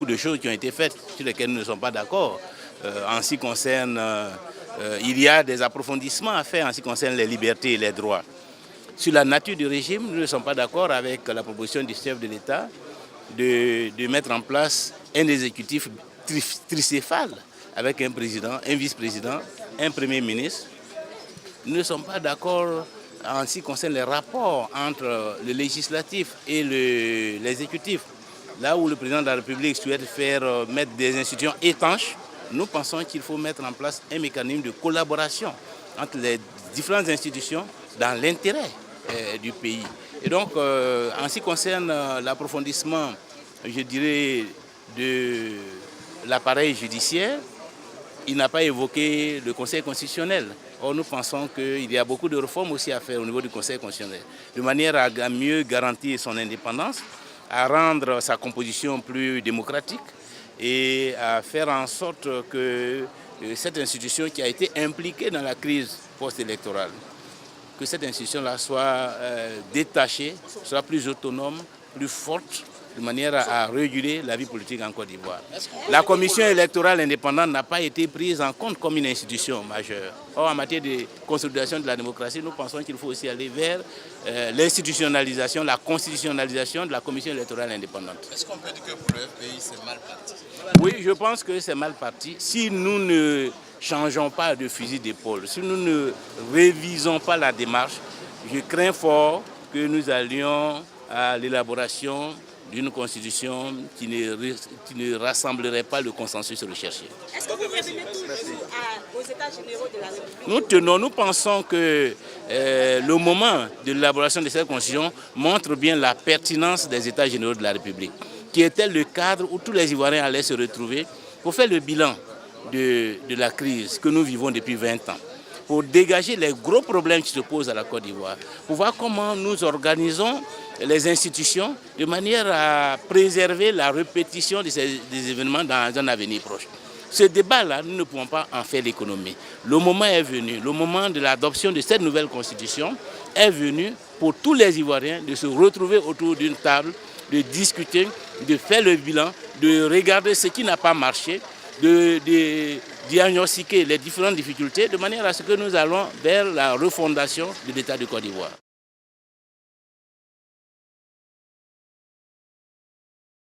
de choses qui ont été faites sur lesquelles nous ne sommes pas d'accord. En ce qui concerne, il y a des approfondissements à faire en ce qui concerne les libertés et les droits. Sur la nature du régime, nous ne sommes pas d'accord avec la proposition du chef de l'État de mettre en place un exécutif tricéphale avec un président, un vice-président, un premier ministre. Nous ne sommes pas d'accord en ce qui concerne les rapports entre le législatif et l'exécutif. Là où le président de la République souhaite mettre des institutions étanches, nous pensons qu'il faut mettre en place un mécanisme de collaboration entre les différentes institutions dans l'intérêt du pays. Et donc, en ce qui concerne l'approfondissement, je dirais, de l'appareil judiciaire, il n'a pas évoqué le Conseil constitutionnel. Or, nous pensons qu'il y a beaucoup de réformes aussi à faire au niveau du Conseil constitutionnel, de manière à mieux garantir son indépendance, à rendre sa composition plus démocratique et à faire en sorte que cette institution qui a été impliquée dans la crise post-électorale, que cette institution-là soit détachée, soit plus autonome, plus forte, de manière à réguler la vie politique en Côte d'Ivoire. La commission électorale indépendante n'a pas été prise en compte comme une institution majeure. Or, en matière de consolidation de la démocratie, nous pensons qu'il faut aussi aller vers l'institutionnalisation, la constitutionnalisation de la commission électorale indépendante. Est-ce qu'on peut dire que pour le FPI, c'est mal parti? Oui, je pense que c'est mal parti. Si nous ne changeons pas de fusil d'épaule, si nous ne révisons pas la démarche, je crains fort que nous allions à l'élaboration d'une constitution qui ne rassemblerait pas le consensus recherché. Est-ce que vous revenez toujours aux États généraux de la République? Nous pensons que le moment de l'élaboration de cette constitution montre bien la pertinence des États généraux de la République, qui était le cadre où tous les Ivoiriens allaient se retrouver pour faire le bilan de la crise que nous vivons depuis 20 ans, pour dégager les gros problèmes qui se posent à la Côte d'Ivoire, pour voir comment nous organisons les institutions de manière à préserver la répétition des événements dans un avenir proche. Ce débat-là, nous ne pouvons pas en faire l'économie. Le moment est venu, le moment de l'adoption de cette nouvelle constitution est venu pour tous les Ivoiriens de se retrouver autour d'une table, de discuter, de faire le bilan, de regarder ce qui n'a pas marché, de diagnostiquer les différentes difficultés de manière à ce que nous allons vers la refondation de l'État de Côte d'Ivoire.